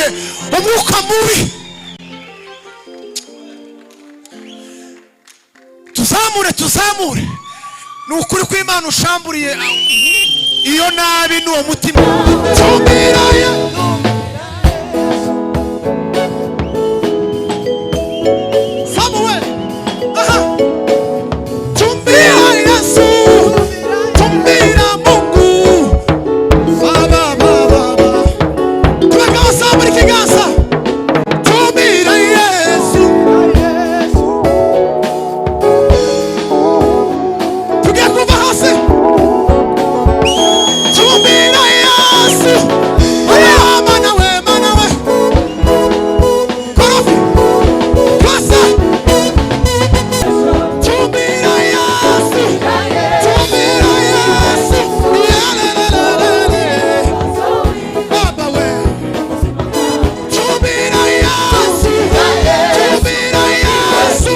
twirukanye umwuka mubi. Tuzamure ni ukuri kw'Imana ushamburiye iyo nabi n'uwo mutima. Tumbiraye Samuel, tumbira Yesu, tumbira Mungu. Tunakawa saburi kiganza. Tumbira Yesu, tukakuva hasi. Tumbira Yesu, mana we korofi kwasa. Tumbira Yesu, tumbira Yesu, Baba we. Tumbira Yesu, tumbira Yesu,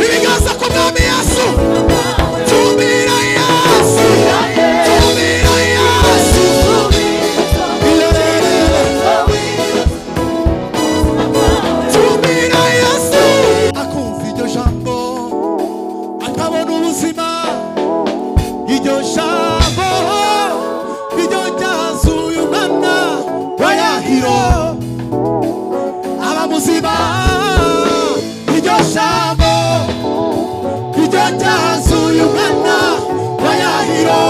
ibiganza ku mwami Yesu. Tumbira Yesu, tumbira Yesu, tumbira Yesu. Akumva iryo jambo akabona ubuzima, iryo jambo iryo ryazuye umwana wa Yahiro aba muzima. Iryo jambo iryo ryazuye umwana wa Yahiro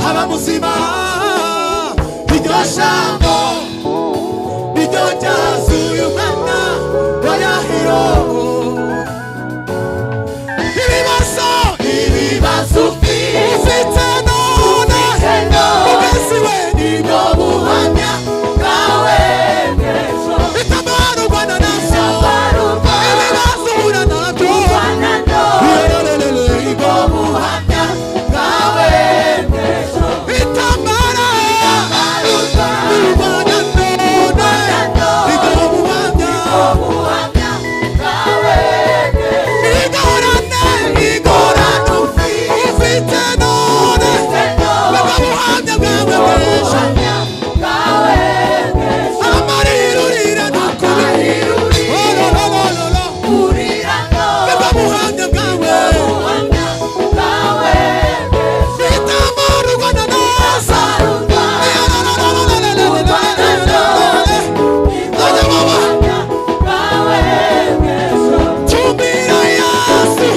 aba muzima. Iryo jambo iryo ryazuye umwana wa Yahiro. Ibibazo ufite none ubwezi we nibwo buhamya bwawe bw'ejo. Bitabarurwa na nabyo, ibibazo uhura nabyo, nibwo buhamya bwawe bw'ejo. Bitabarurwa na none, nibwo buhamya bwawe bw'ejo. Igorane ufite none, nibwo buhamya bwawe bw'ejo. Amarira urira ntukubire, nibwo buhamya bwawe. Bitabarurwa na nasa, tumbira Yesu,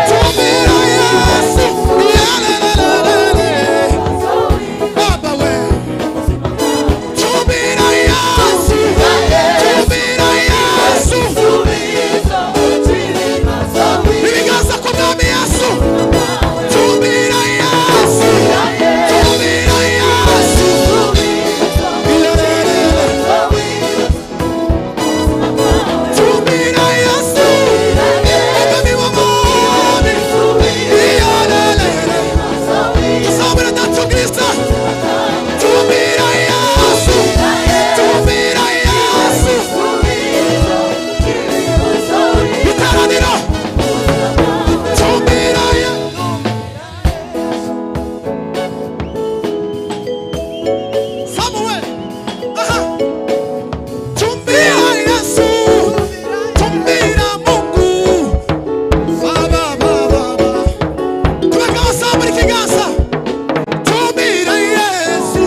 tumbira Yesu, Baba we. Tumbira Yesu, tumbira Yesu, ibiganza ku mwami Yesu. Tumbira Yesu, tumbira Yesu, tumbira Yesu, umwami w'abami. Tuzabura datu Kristo. Tumbira Yesu, tumbira Yesu, itaraniro. Tumbira Samuel, tumbira Yesu, tumbira Mungu. Tunakawa saburi kiganza. Tumbira Yesu,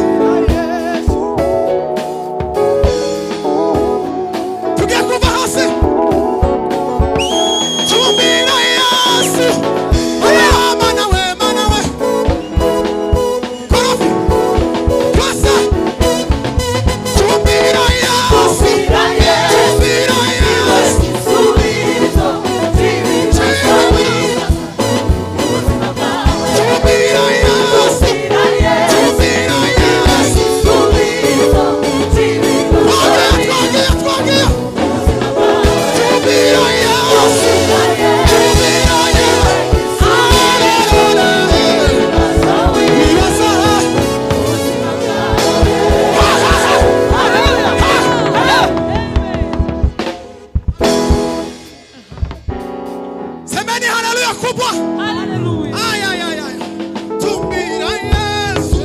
tukakuva hasi. Tumbira Yesu, mana we korofi kwasa. Tumbira Yesu, tumbira Yesu, tumbira Yesu, tumbira Yesu. Twagea. Tumbira Yesu, tumbira Yesu. Ibasa. Semeni haleluya kubwa. Ay. Tumbira Yesu,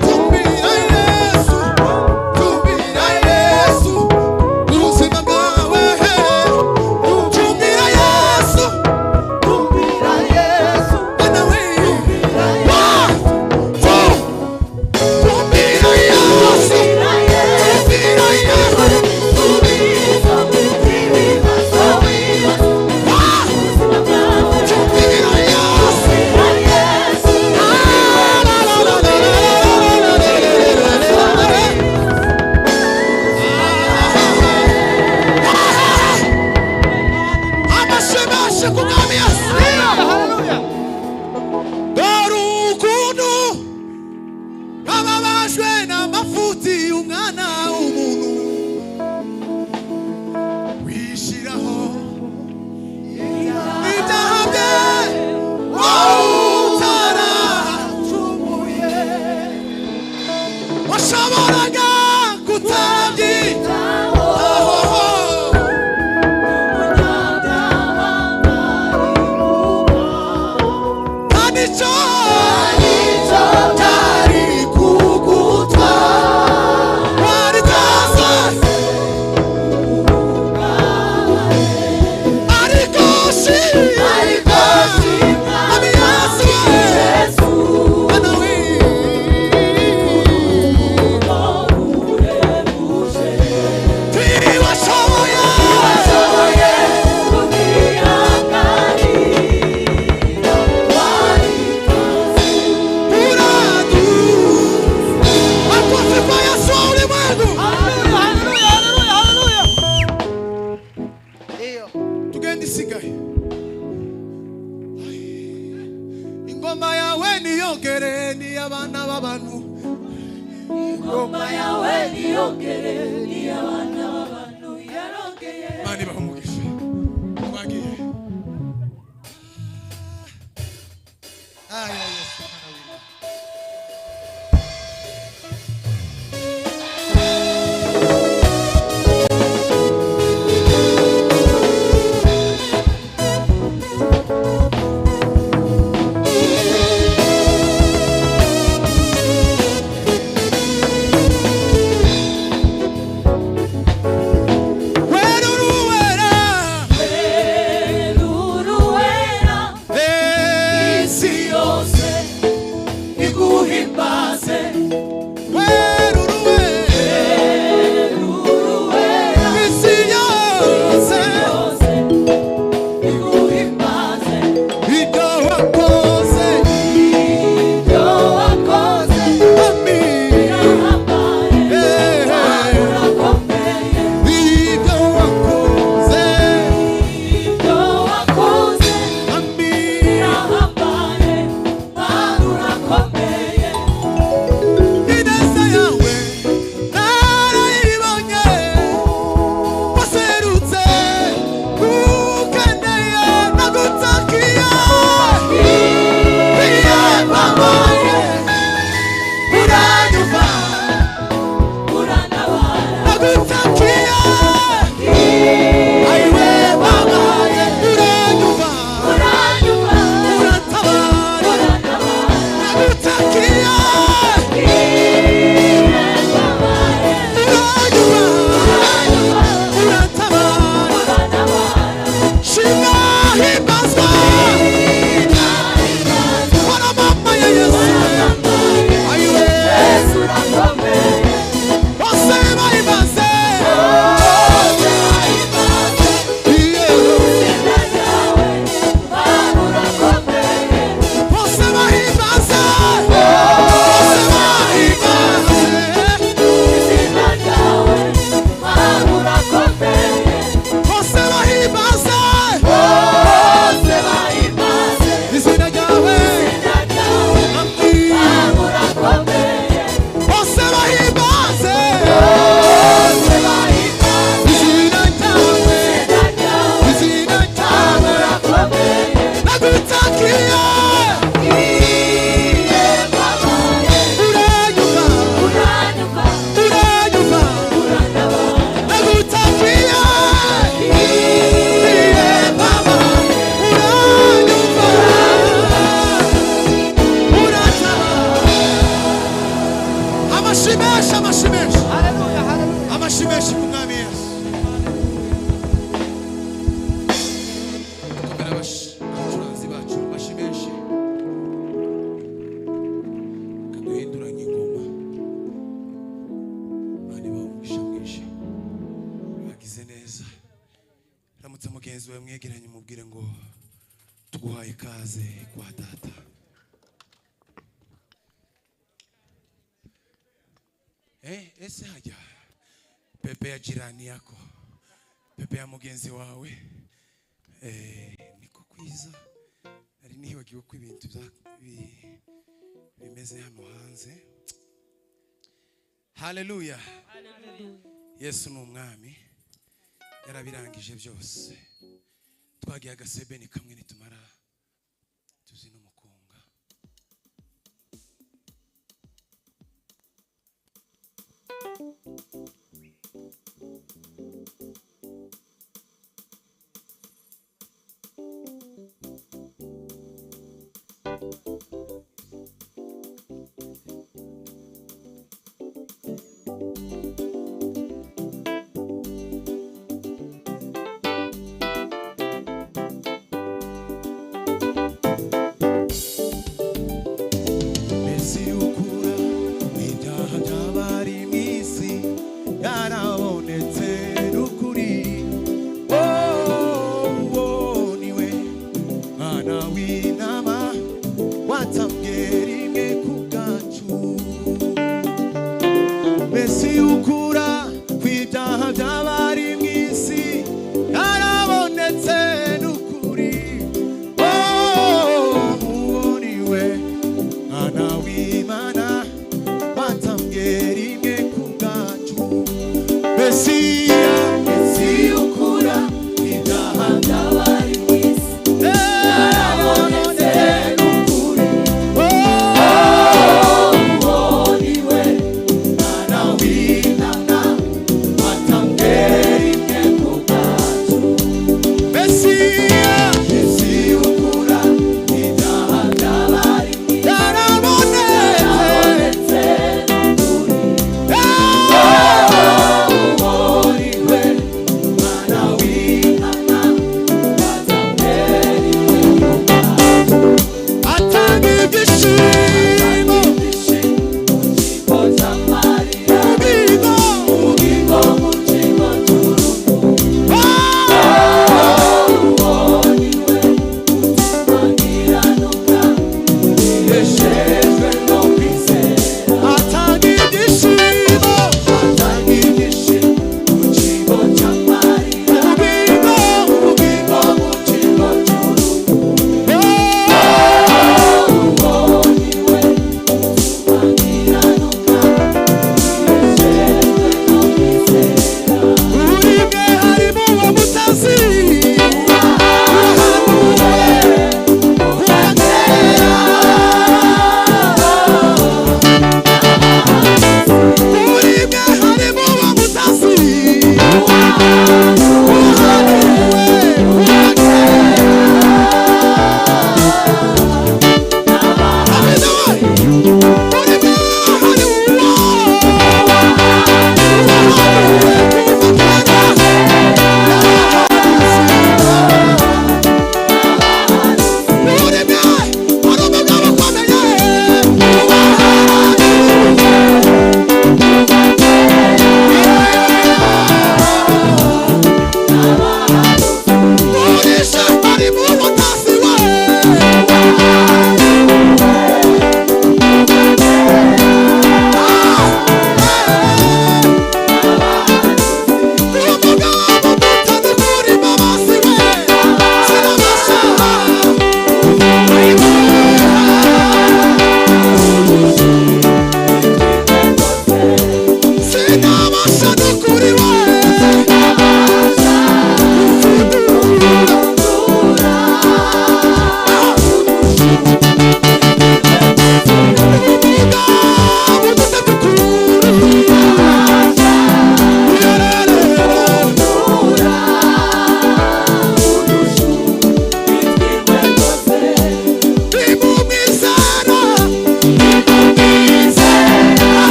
tumbira kumwami Yesu. Haleluya. Dore ukuntu ababajwe n'amafuti y'umwana w'umuntu, wishyiraho ibyaha bye utaracumuye, washoboraga kutabyitaho. Nicyo cyari kugutwara, waritaza ariko shimwa Mwami Yesu, Bwana ntiwashoboye makofi kwa Yesu wa ulimwengu. Haleluya. Haleluya. Iyo. Tugende isigaye. Ingoma yawe niyongere ni abana b'abantu. Ingoma yawe niyongere ni abana b'abantu yarongeye. Mani bahumugisha. Twagiye. Yesu mwana w'Imana. mugenzi we mwegeranye mubwire ngo tuguhaye ikaze kwa data. Ese hajya pepe ya jirani yako, pepe ya mugenzi wawe, niko nibagirwa ko ibintu bimeze hano hanze. Haleluya. Yesu ni umwami, yarabirangije byose. Twagiye agasebeni kamwe nitumara tuzi n'umukunga. Ukura ibyaha by'abari mu isi yarabonetse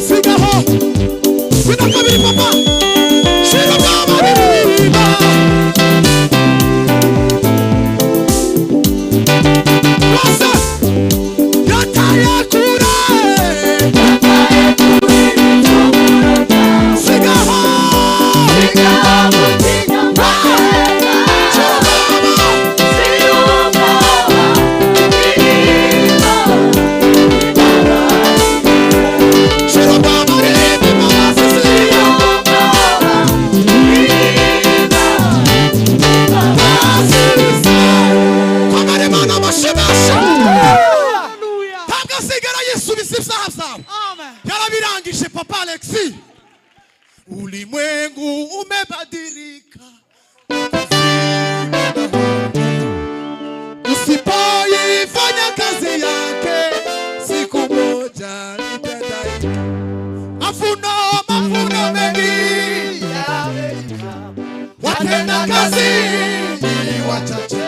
sigaho wina kabiri papa shira baba riba wasa yataye kure sigaho yarabirangije papa Alexis. Ulimwengu umebadilika, usipoifanya kazi yake siku moja itadai. Mavuno mengi watenda kazi ni wachache.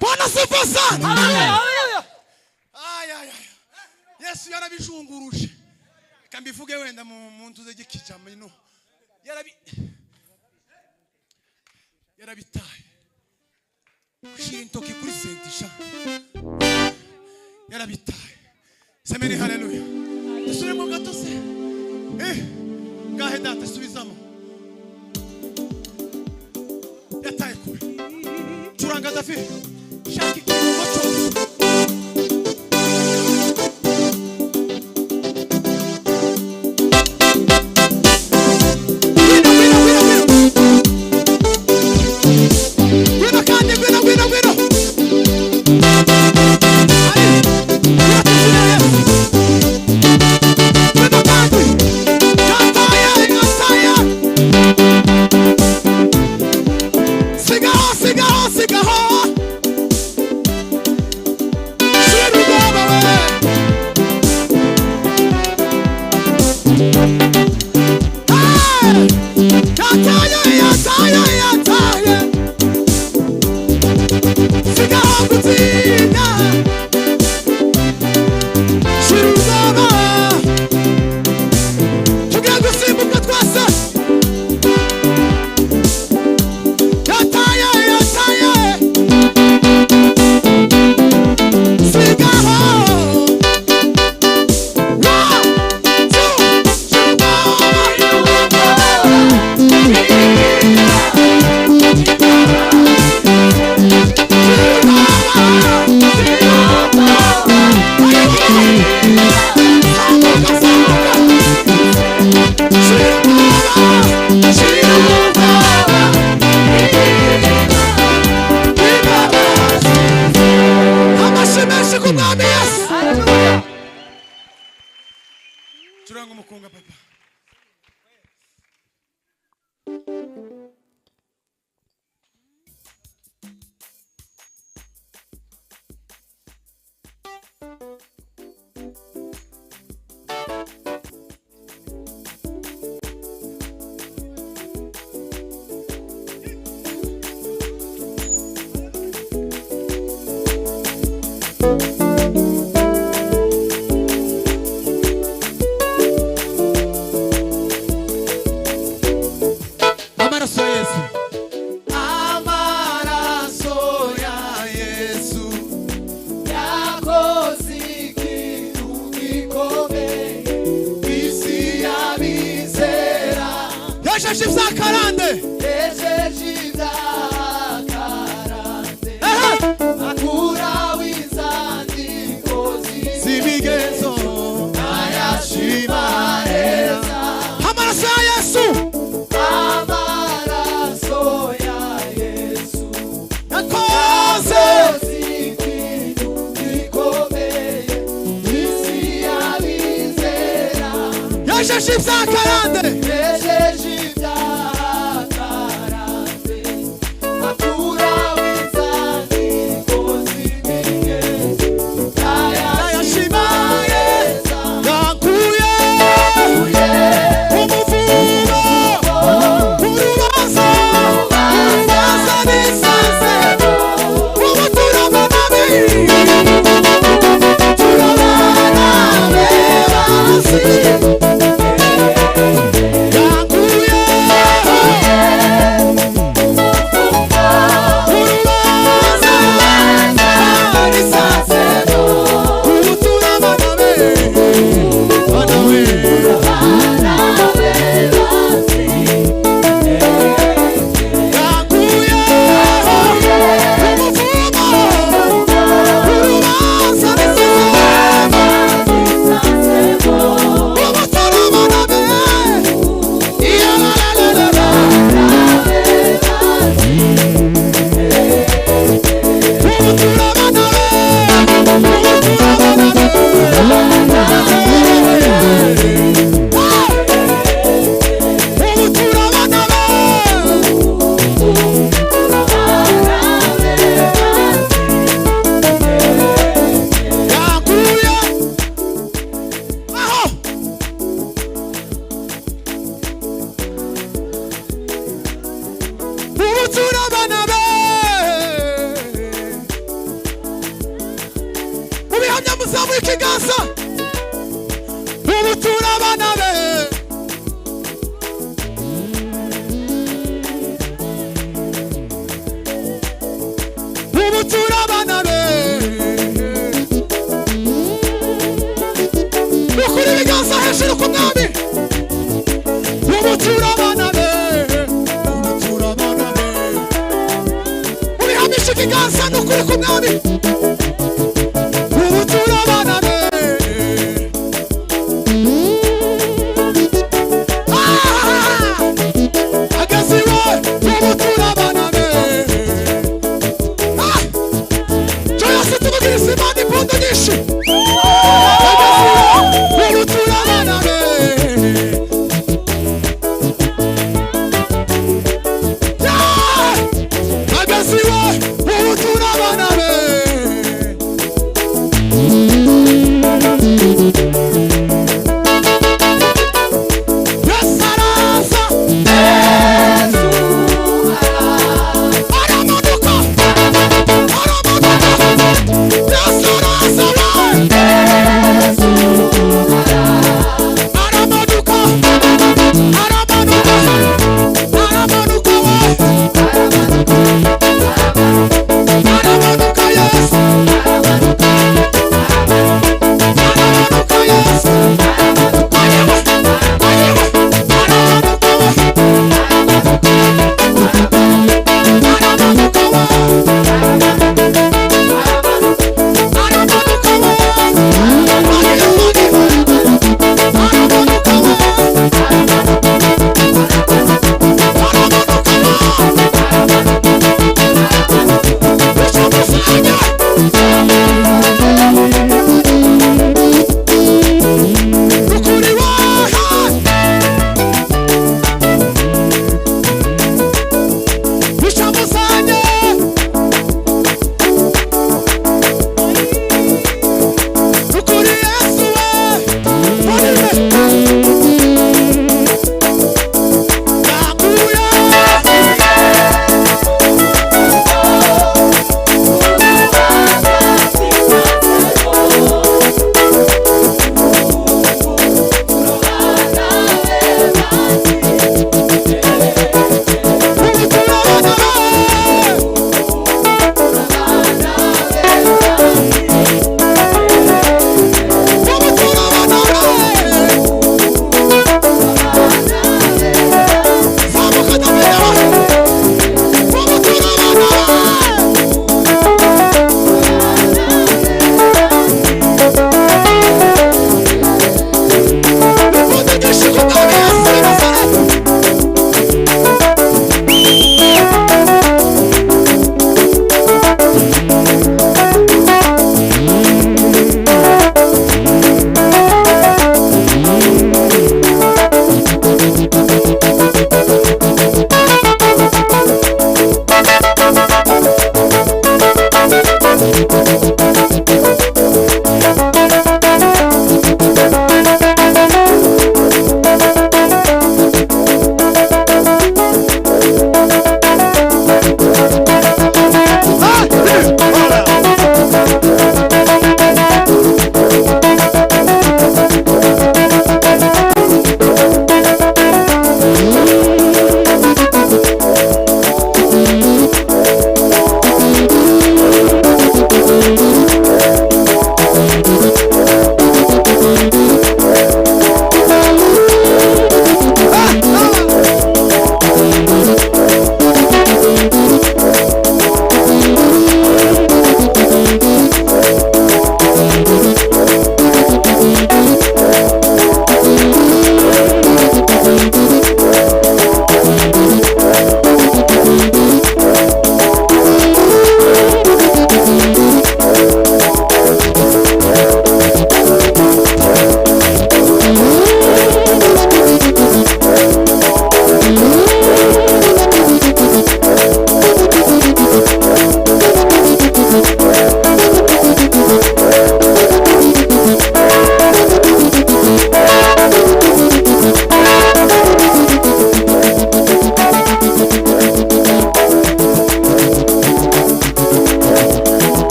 Bwana sifa sana. Yesu yarabishunguruje. Kambivuge wenda mu ntuze gikicama ino. Yarabitaye. Shintoki kuri sentisha. Yarabitaye. Semeni haleluya. Tusubiremo gato se. Ngahe data subizamo. Yataye kure. Turanga dafi. Shaki kimucho. Turanga umukunga papa. Urubanza ikiganza ubu turabana be ubu turabana be ukuri ibiganza hejuru ku mwami ubu turabana be ubu turabana be ubihamisha ikiganza n'ukuri ku mwami ubu turabana be agaziwe ubu turabana be cyose tuvugiriza Imana impundu nyinshi agaziwe ubu turabana be agaziwe ubu turabana be aramanuka yes araza we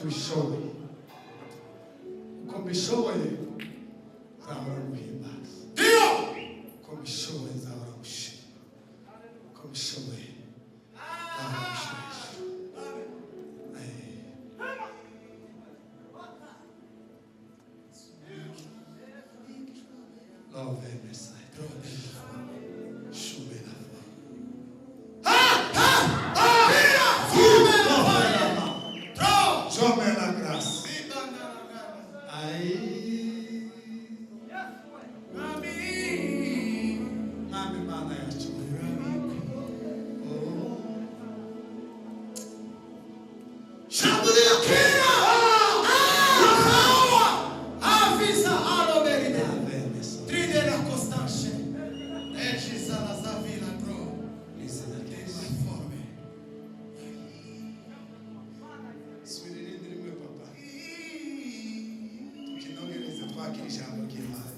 tubishoboye uko mbishoboye nzahora guhimbaza uko mbishoboye nzahora gushima uko mbishoboye nzahora gushimisha Love and mercy. Tome la graça. Aí. Nami mana ya chumira. Oh. Shabuli akira. Avisa alo veride. Tride la costanche. Eci sala zavila bro. Listen to this. Swirinde ndimwe papa. Tukinongereza twakira ijambo ry'Imana.